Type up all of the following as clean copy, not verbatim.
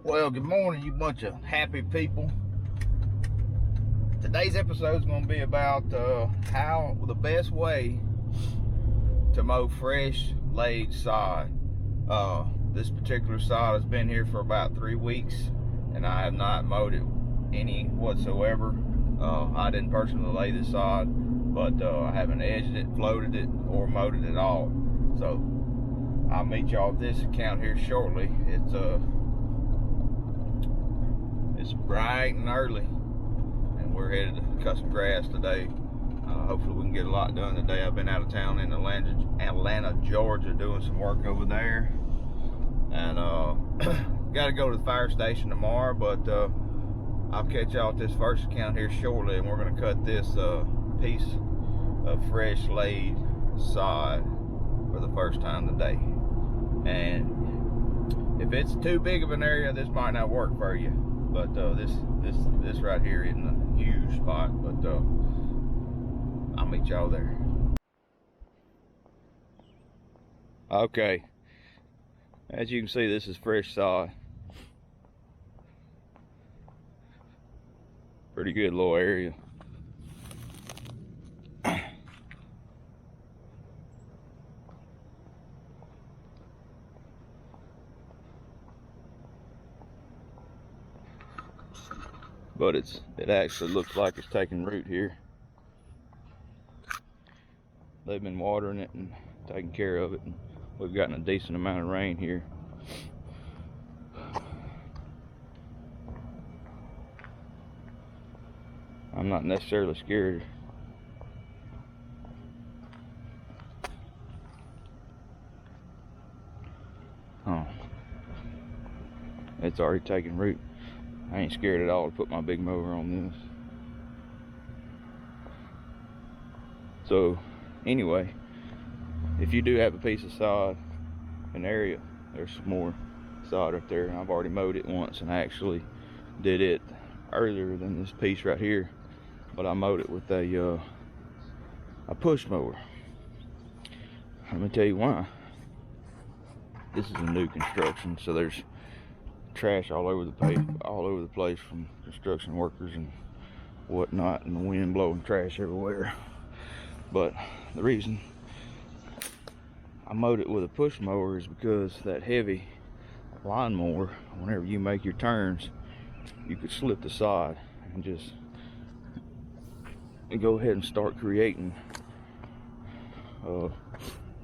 Well, good morning, you bunch of happy people. Today's episode is going to be about how the best way to mow fresh laid sod. This particular sod has been here for about 3 weeks, and I have not mowed it any whatsoever. I didn't personally lay the sod, but I haven't edged it, floated it, or mowed it at all. So I'll meet y'all with this account here shortly. It's bright and early, and we're headed to cut some grass today. Hopefully we can get a lot done today. I've been out of town in Atlanta, Georgia, doing some work over there, and got to go to the fire station tomorrow, but I'll catch y'all at this first account here shortly, and we're going to cut this piece of fresh laid sod for the first time today. And if it's too big of an area, this might not work for you. But this right here isn't a huge spot, but I'll meet y'all there. Okay, as you can see, this is fresh sod. Pretty good little area. But it actually looks like it's taking root here. They've been watering it and taking care of it, and we've gotten a decent amount of rain here. I'm not necessarily scared. Oh, it's already taking root. I ain't scared at all to put my big mower on this. So anyway, if you do have a piece of sod, an area, there's some more sod right there. I've already mowed it once, and I actually did it earlier than this piece right here, but I mowed it with a push mower. Let me tell you why. This is a new construction, so there's trash all over the place from construction workers and whatnot, and the wind blowing trash everywhere. But the reason I mowed it with a push mower is because that heavy lawnmower, whenever you make your turns, you could slip the sod and just go ahead and start creating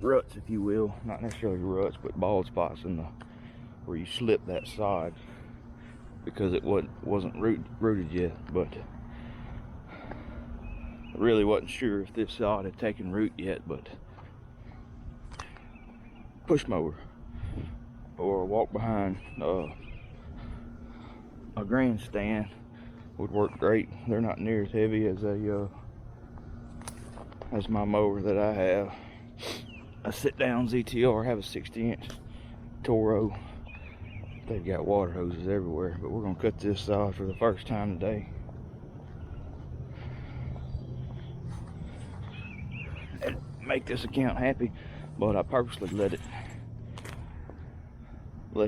ruts, if you will. Not necessarily ruts, but bald spots in the where you slip that sod, because it wasn't rooted yet. But I really wasn't sure if this sod had taken root yet, but push mower or walk behind a grandstand would work great. They're not near as heavy as my mower that I have. A sit-down ZTR. I have a 60-inch Toro. They've got water hoses everywhere, but we're gonna cut this sod for the first time today. And make this account happy, but I purposely let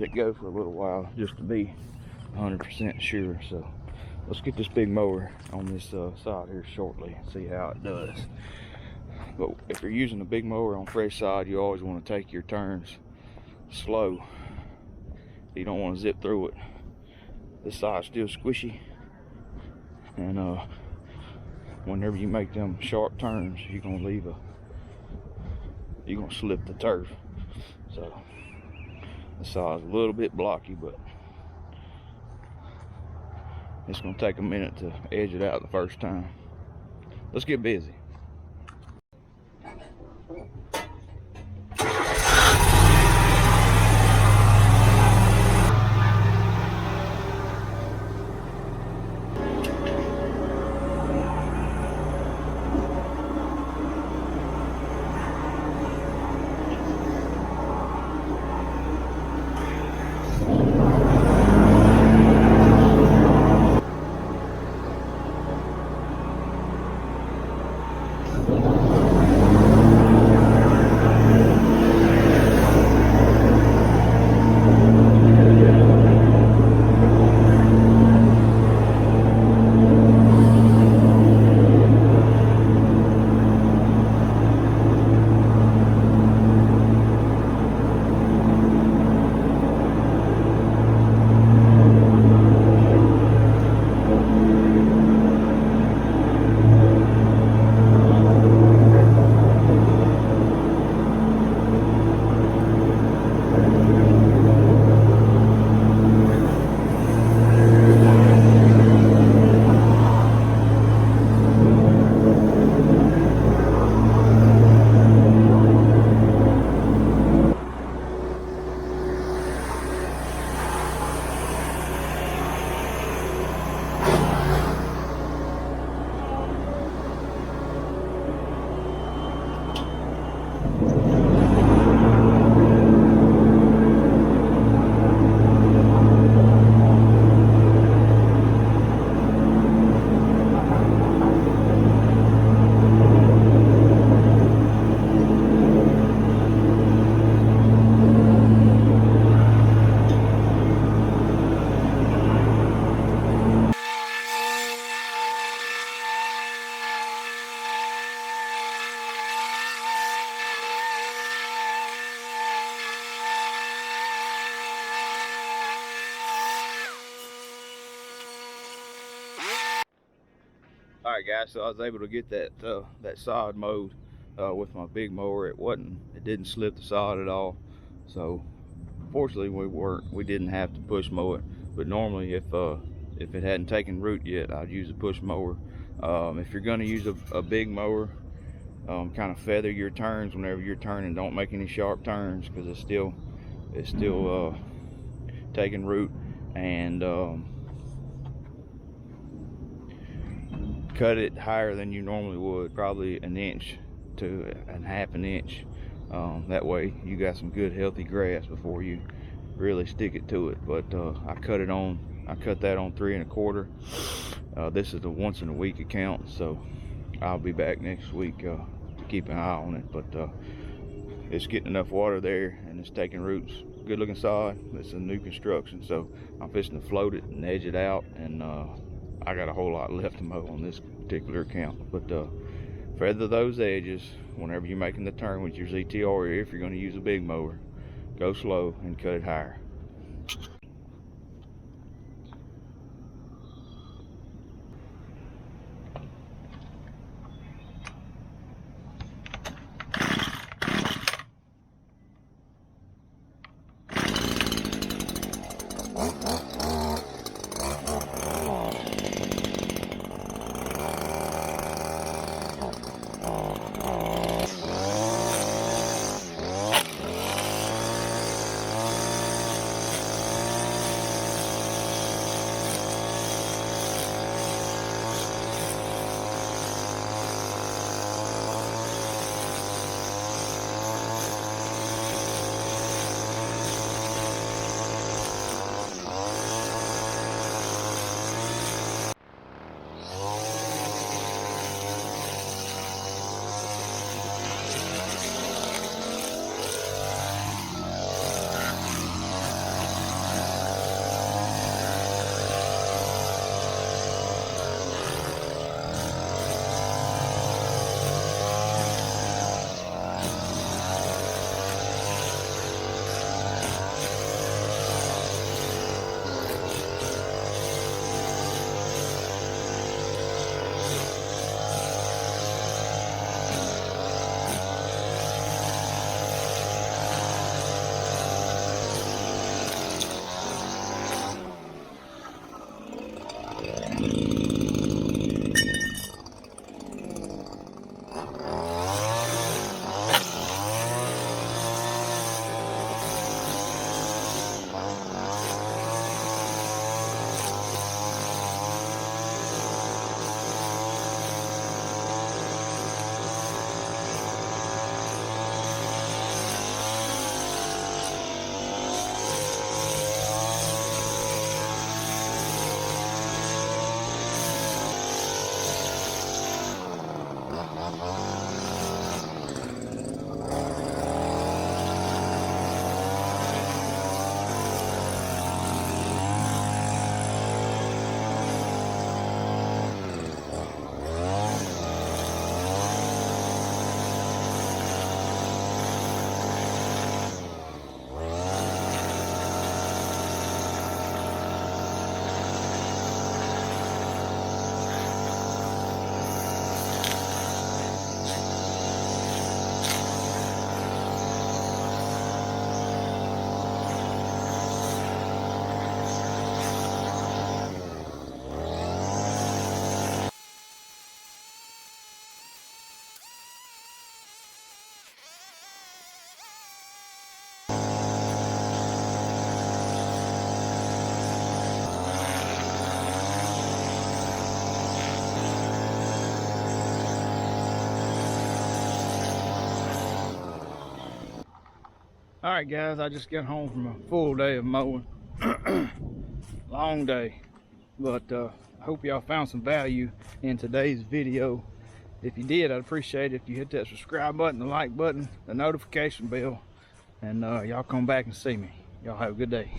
it go for a little while just to be 100% sure. So let's get this big mower on this sod here shortly and see how it does. But if you're using a big mower on fresh sod, you always want to take your turns slow. You don't want to zip through it. This side's still squishy, and whenever you make them sharp turns, you're gonna slip the turf. So the side's a little bit blocky, but it's gonna take a minute to edge it out the first time. Let's get busy. Alright guys, so I was able to get that that sod mowed with my big mower. It didn't slip the sod at all. So fortunately we didn't have to push mow it. But normally if it hadn't taken root yet, I'd use a push mower. If you're gonna use a big mower, kind of feather your turns whenever you're turning. Don't make any sharp turns because it's still taking root. And cut it higher than you normally would, probably an inch to a half an inch. That way you got some good healthy grass before you really stick it to it. But I cut that on 3 1/4. This is a once in a week account, so I'll be back next week to keep an eye on it. But it's getting enough water there and it's taking roots. Good looking sod. It's a new construction, so I'm fixing to float it and edge it out, and I got a whole lot left to mow on this particular account. But feather those edges whenever you're making the turn with your ZTR, or if you're going to use a big mower. Go slow and cut it higher. All right guys, I just got home from a full day of mowing. Long day, but I hope y'all found some value in today's video. If you did, I'd appreciate it if you hit that subscribe button, the like button, the notification bell, and y'all come back and see me. Y'all have a good day.